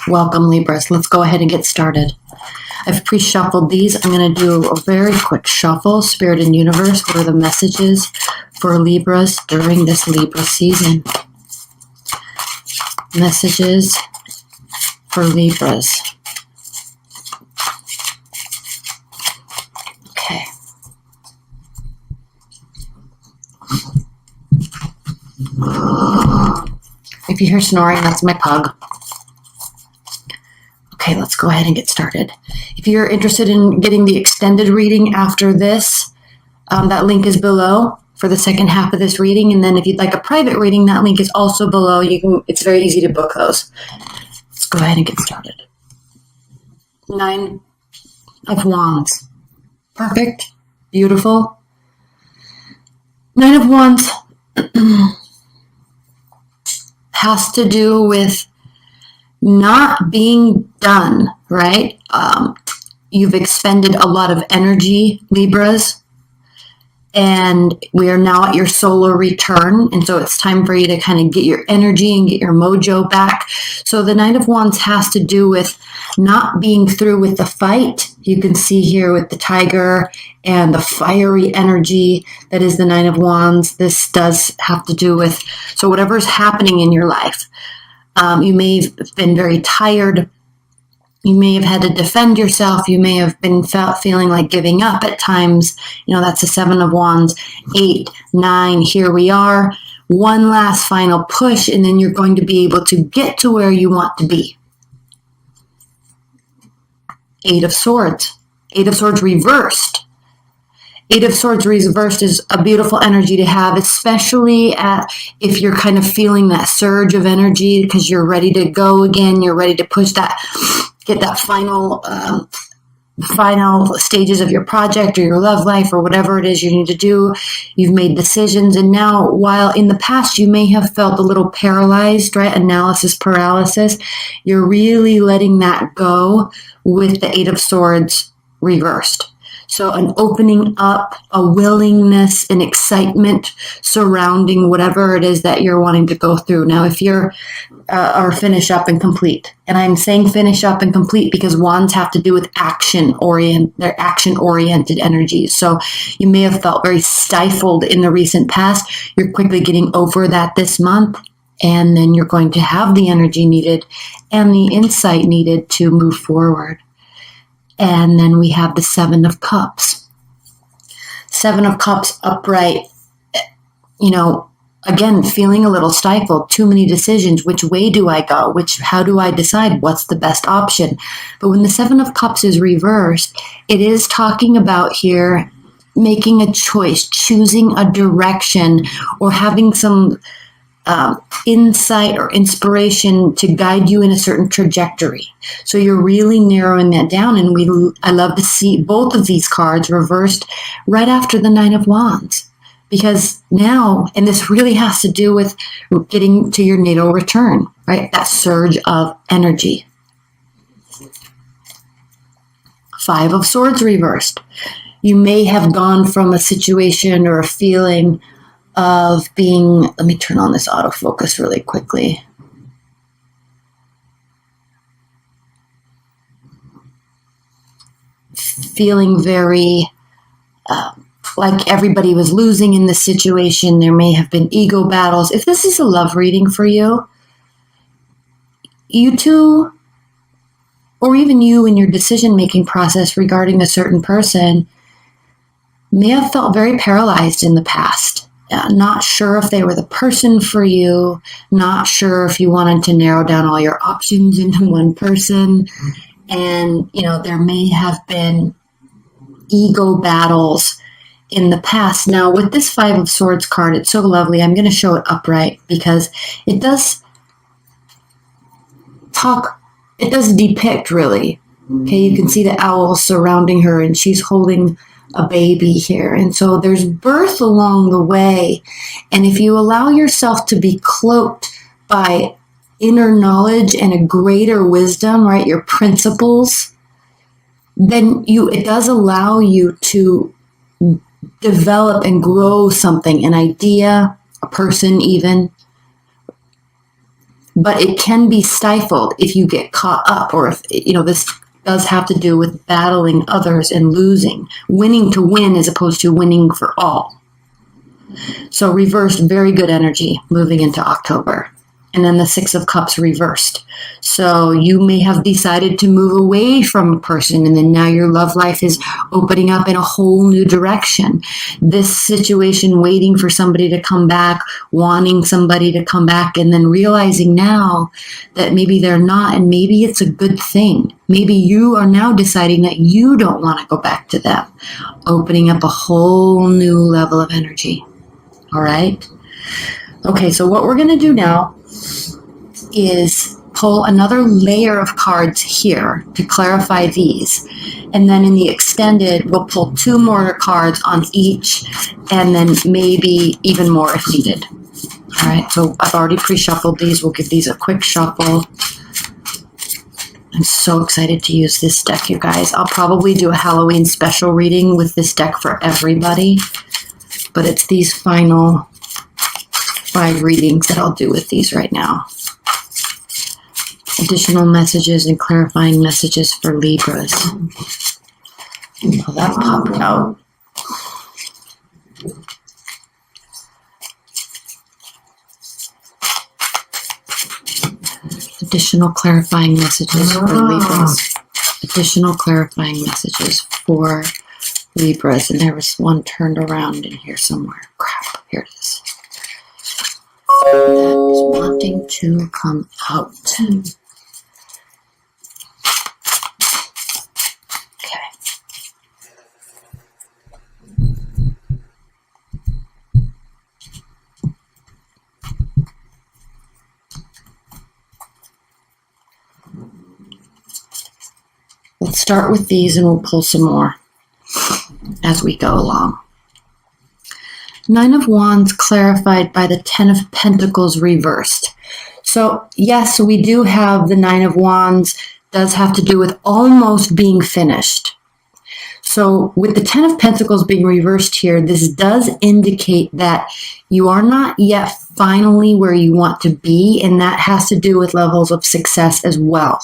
Welcome, Libras. Let's go ahead and get started. I've pre-shuffled these. I'm going to do a very quick shuffle. Spirit and Universe, what are the messages for Libras during this Libra season? Messages for Libras. Okay. If you hear snoring, that's my pug. Okay, let's go ahead and get started. If you're interested in getting the extended reading after this, that link is below for the second half of this reading. And then if you'd like a private reading, that link is also below. It's very easy to book those. Let's go ahead and get started. 9 of Wands. Perfect. Beautiful. 9 of Wands has to do with not being done, right? You've expended a lot of energy, Libras, and we are now at your solar return. And so it's time for you to kind of get your energy and get your mojo back. So the 9 of Wands has to do with not being through with the fight. You can see here with the tiger and the fiery energy that is the 9 of Wands. This does have to do with, so whatever's happening in your life. You may have been very tired. You may have had to defend yourself. You may have been feeling like giving up at times. You know, that's the 7 of Wands. 8, 9, here we are. One last final push, and then you're going to be able to get to where you want to be. 8 of Swords. 8 of Swords reversed. 8 of Swords reversed is a beautiful energy to have, especially if you're kind of feeling that surge of energy because you're ready to go again. You're ready to push that, get that final stages of your project or your love life or whatever it is you need to do. You've made decisions. And now, while in the past you may have felt a little paralyzed, right? Analysis paralysis, you're really letting that go with the 8 of Swords reversed. So an opening up, a willingness, an excitement surrounding whatever it is that you're wanting to go through. Now, if you're or finish up and complete, and I'm saying finish up and complete because wands have to do with they're action-oriented energies. So you may have felt very stifled in the recent past. You're quickly getting over that this month, and then you're going to have the energy needed and the insight needed to move forward. And then we have the 7 of Cups. 7 of Cups upright, again, feeling a little stifled, too many decisions. Which way do I go? How do I decide what's the best option? But when the 7 of Cups is reversed, it is talking about here making a choice, choosing a direction, or having some insight or inspiration to guide you in a certain trajectory. So you're really narrowing that down, and I love to see both of these cards reversed right after the 9 of Wands, because now, and this really has to do with getting to your natal return, right? That surge of energy. 5 of Swords reversed. You may have gone from a situation or a feeling of being, let me turn on this autofocus really quickly. Feeling very like everybody was losing in this situation. There may have been ego battles. If this is a love reading for you, you two, or even you in your decision-making process regarding a certain person, may have felt very paralyzed in the past. Not sure if they were the person for you, not sure if you wanted to narrow down all your options into one person. And, there may have been ego battles in the past. Now, with this 5 of Swords card, it's so lovely. I'm going to show it upright because it does depict, really. Okay, you can see the owl surrounding her, and she's holding a baby here. And so there's birth along the way. And if you allow yourself to be cloaked by inner knowledge and a greater wisdom, right, your principles, then it does allow you to develop and grow something, an idea, a person even, but it can be stifled if you get caught up, or if, this does have to do with battling others and losing, winning to win as opposed to winning for all. So reversed, very good energy moving into October. And then the Six of Cups reversed. So you may have decided to move away from a person, and then now your love life is opening up in a whole new direction. This situation, waiting for somebody to come back, wanting somebody to come back, and then realizing now that maybe they're not, and maybe it's a good thing. Maybe you are now deciding that you don't want to go back to them, opening up a whole new level of energy. All right? Okay, so what we're going to do now is pull another layer of cards here to clarify these. And then in the extended, we'll pull 2 more cards on each, and then maybe even more if needed. All right, so I've already pre-shuffled these. We'll give these a quick shuffle. I'm so excited to use this deck, you guys. I'll probably do a Halloween special reading with this deck for everybody, but it's these final 5 readings that I'll do with these right now. Additional messages and clarifying messages for Libras. Oh, that popped out. Additional clarifying messages for Libras. Additional clarifying messages for Libras. And there was one turned around in here somewhere. Crap, here it is. That is wanting to come out. Okay. Let's start with these and we'll pull some more as we go along. 9 of Wands clarified by the 10 of Pentacles reversed. So yes, we do have the 9 of Wands does have to do with almost being finished. So with the 10 of Pentacles being reversed here, this does indicate that you are not yet finally where you want to be, and that has to do with levels of success as well.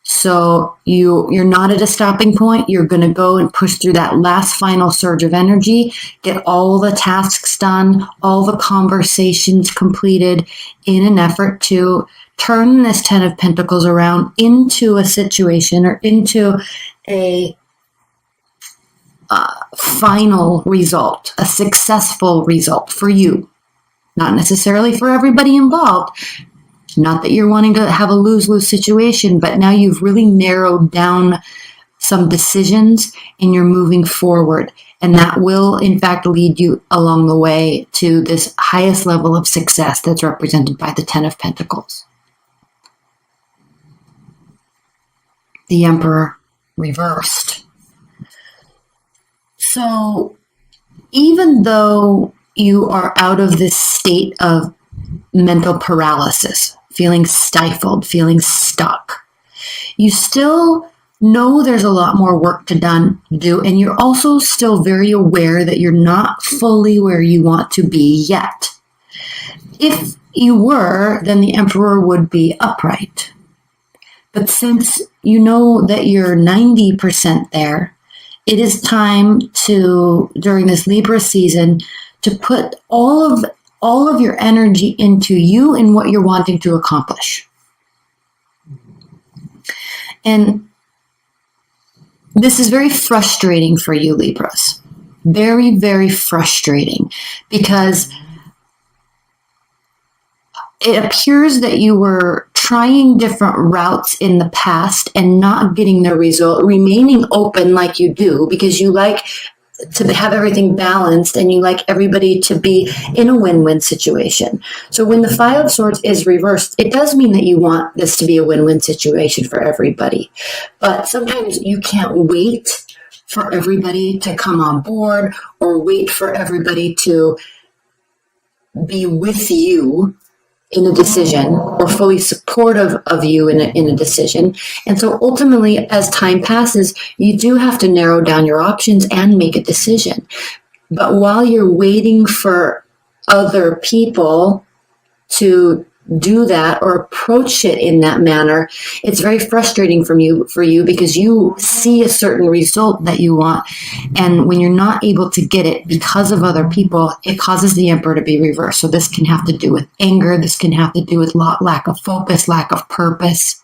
So you're not at a stopping point. You're going to go and push through that last final surge of energy, get all the tasks done, all the conversations completed in an effort to turn this 10 of Pentacles around into a situation or into a final result, a successful result for you. Not necessarily for everybody involved. Not that you're wanting to have a lose-lose situation, but now you've really narrowed down some decisions and you're moving forward. And that will, in fact, lead you along the way to this highest level of success that's represented by the 10 of Pentacles. The Emperor reversed. So even though you are out of this state of mental paralysis, feeling stifled, feeling stuck, you still know there's a lot more work to do, and you're also still very aware that you're not fully where you want to be yet. If you were, then the Emperor would be upright. But since you know that you're 90% there, it is time to, during this Libra season, to put all of your energy into you and what you're wanting to accomplish. And this is very frustrating for you, Libras. Very, very frustrating, because it appears that you were trying different routes in the past and not getting the result, remaining open like you do, because you like to have everything balanced and you like everybody to be in a win-win situation. So when the 5 of Swords is reversed, it does mean that you want this to be a win-win situation for everybody. But sometimes you can't wait for everybody to come on board or wait for everybody to be with you in a decision or fully supportive of you in a decision. And so ultimately, as time passes, you do have to narrow down your options and make a decision. But while you're waiting for other people to do that or approach it in that manner, it's very frustrating for you because you see a certain result that you want, and when you're not able to get it because of other people, it causes the Emperor to be reversed. So this can have to do with anger, this can have to do with lack of focus, lack of purpose,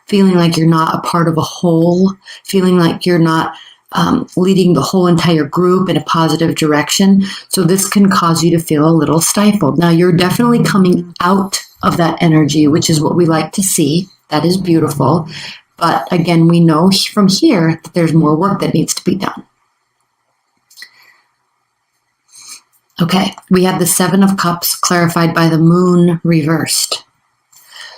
feeling like you're not a part of a whole, feeling like you're not leading the whole entire group in a positive direction. So this can cause you to feel a little stifled. Now, you're definitely coming out of that energy, which is what we like to see. That is beautiful. But again, we know from here that there's more work that needs to be done. Okay, we have the Seven of Cups clarified by the Moon reversed.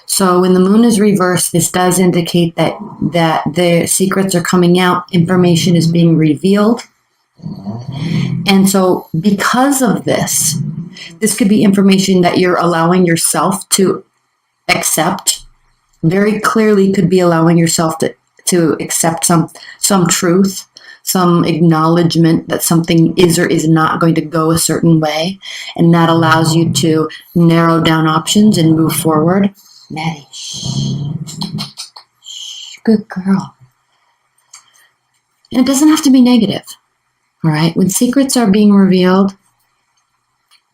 So when the Moon is reversed, this does indicate that the secrets are coming out, information is being revealed. And so because of this could be information that you're allowing yourself to accept. Very clearly could be allowing yourself to accept some truth, some acknowledgement that something is or is not going to go a certain way. And that allows you to narrow down options and move forward. Maddie, shh. Good girl. And it doesn't have to be negative, all right? When secrets are being revealed,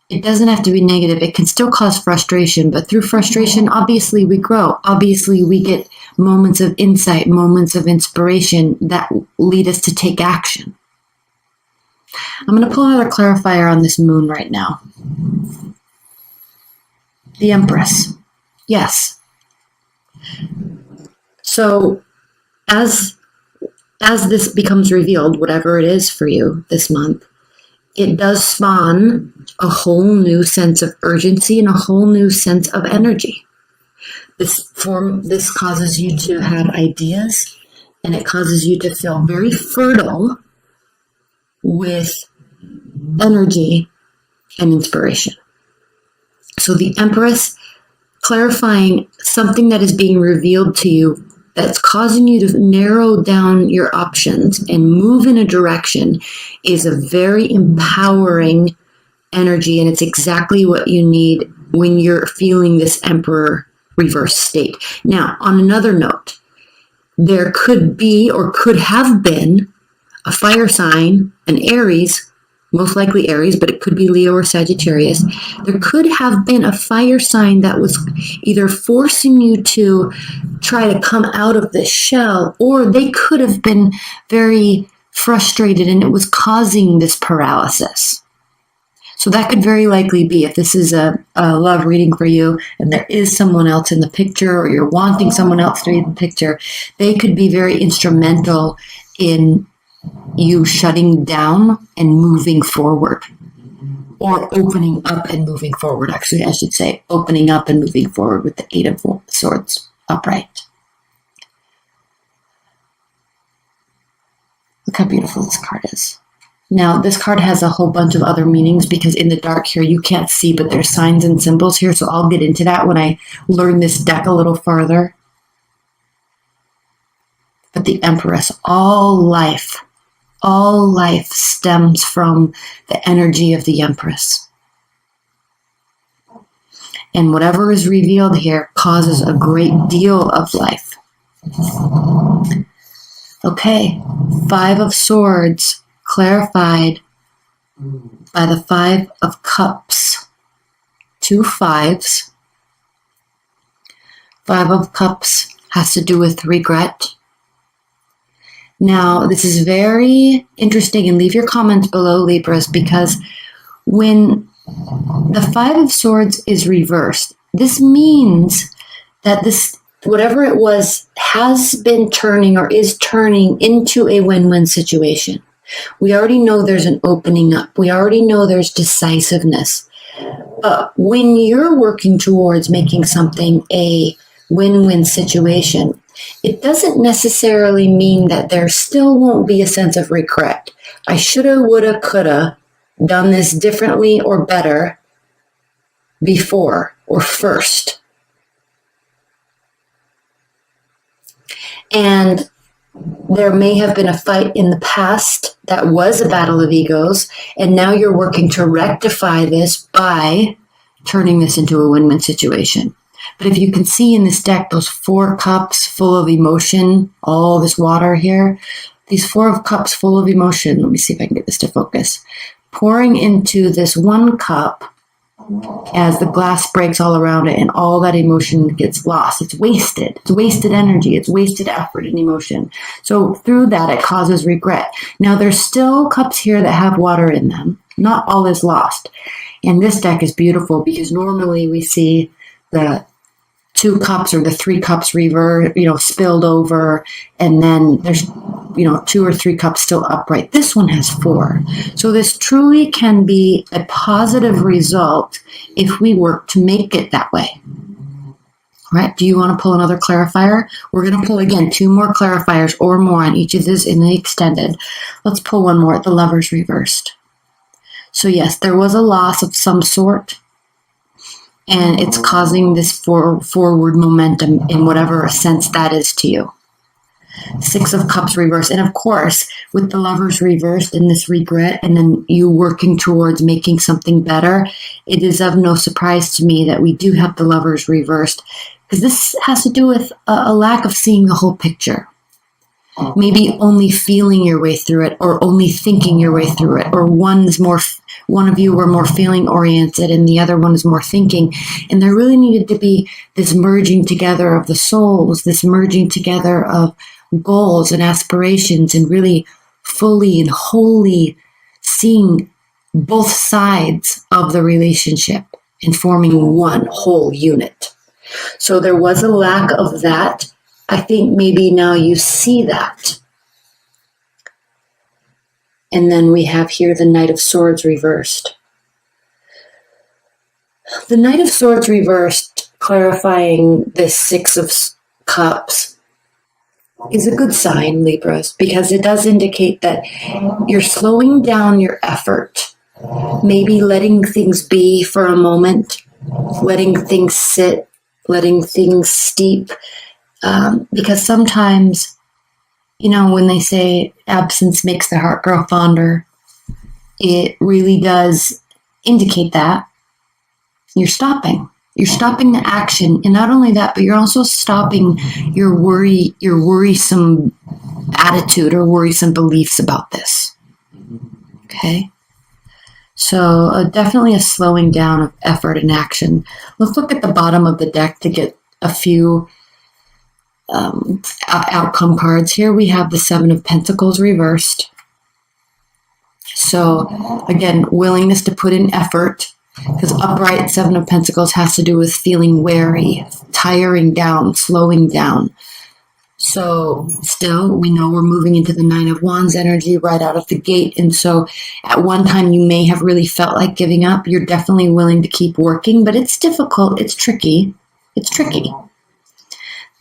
it doesn't have to be negative. It can still cause frustration, but through frustration, obviously we grow. Obviously we get moments of insight, moments of inspiration that lead us to take action. I'm going to pull another clarifier on this Moon right now. The Empress. Yes. So as this becomes revealed, whatever it is for you this month, it does spawn a whole new sense of urgency and a whole new sense of energy. This causes you to have ideas, and it causes you to feel very fertile with energy and inspiration. So the Empress clarifying something that is being revealed to you that's causing you to narrow down your options and move in a direction is a very empowering energy, and it's exactly what you need when you're feeling this Emperor reverse state. Now, on another note, there could be or could have been a fire sign, an Aries, most likely Aries, but it could be Leo or Sagittarius. There could have been a fire sign that was either forcing you to try to come out of this shell, or they could have been very frustrated and it was causing this paralysis. So that could very likely be, if this is a love reading for you and there is someone else in the picture, or you're wanting someone else to read the picture, they could be very instrumental in you shutting down and moving forward, or opening up and moving forward. Actually, I should say opening up and moving forward with the Eight of Swords upright. Look how beautiful this card is. Now, this card has a whole bunch of other meanings because in the dark here, you can't see, but there's signs and symbols here. So I'll get into that when I learn this deck a little farther. But the Empress, all life stems from the energy of the Empress. And whatever is revealed here causes a great deal of life. Okay, Five of Swords clarified by the Five of Cups. 2 5s. Five of Cups has to do with regret. Now, this is very interesting, and leave your comments below, Libras, because when the Five of Swords is reversed, this means that this, whatever it was, has been turning or is turning into a win-win situation. We already know there's an opening up. We already know there's decisiveness. But when you're working towards making something a win-win situation, it doesn't necessarily mean that there still won't be a sense of regret. I shoulda, woulda, coulda done this differently or better before or first. And there may have been a fight in the past that was a battle of egos, and now you're working to rectify this by turning this into a win-win situation. But if you can see in this deck, those 4 cups full of emotion, all this water here, these 4 cups full of emotion, let me see if I can get this to focus, pouring into this 1 cup as the glass breaks all around it and all that emotion gets lost. It's wasted. It's wasted energy. It's wasted effort and emotion. So through that, it causes regret. Now, there's still cups here that have water in them. Not all is lost. And this deck is beautiful because normally we see the 2 cups or the 3 cups spilled over, and then there's 2 or 3 cups still upright. This one has 4. So this truly can be a positive result if we work to make it that way. All right, do you want to pull another clarifier? We're going to pull again 2 more clarifiers or more on each of these in the extended. Let's pull one more, the Lovers reversed. So yes, there was a loss of some sort, and it's causing this forward momentum in whatever sense that is to you. 6 of Cups reversed. And of course, with the Lovers reversed and this regret, and then you working towards making something better, it is of no surprise to me that we do have the Lovers reversed, because this has to do with a lack of seeing the whole picture. Maybe only feeling your way through it, or only thinking your way through it, or one of you were more feeling oriented and the other one is more thinking. And there really needed to be this merging together of the souls, this merging together of goals and aspirations, and really fully and wholly seeing both sides of the relationship and forming one whole unit. So there was a lack of that. I think maybe now you see that. And then we have here the Knight of Swords reversed. The Knight of Swords reversed, clarifying this 6 of Cups, is a good sign, Libras, because it does indicate that you're slowing down your effort, maybe letting things be for a moment, letting things sit, letting things steep. Because sometimes, when they say absence makes the heart grow fonder, it really does indicate that you're stopping. You're stopping the action. And not only that, but you're also stopping your worrisome attitude or worrisome beliefs about this. Okay? So definitely a slowing down of effort and action. Let's look at the bottom of the deck to get a few outcome cards. Here we have the 7 of Pentacles reversed. So again, willingness to put in effort, because upright 7 of Pentacles has to do with feeling weary, tiring down, slowing down. So still, we know we're moving into the 9 of Wands energy right out of the gate. And so at one time you may have really felt like giving up. You're definitely willing to keep working, but it's difficult. It's tricky. It's tricky.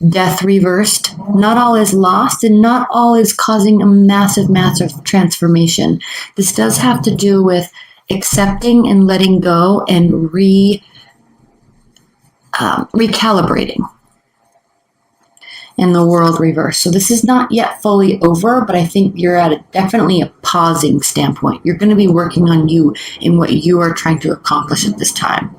Death reversed. Not all is lost, and not all is causing a massive, massive transformation. This does have to do with accepting and letting go and recalibrating. And the World reversed. So this is not yet fully over, but I think you're at definitely a pausing standpoint. You're going to be working on you and what you are trying to accomplish at this time.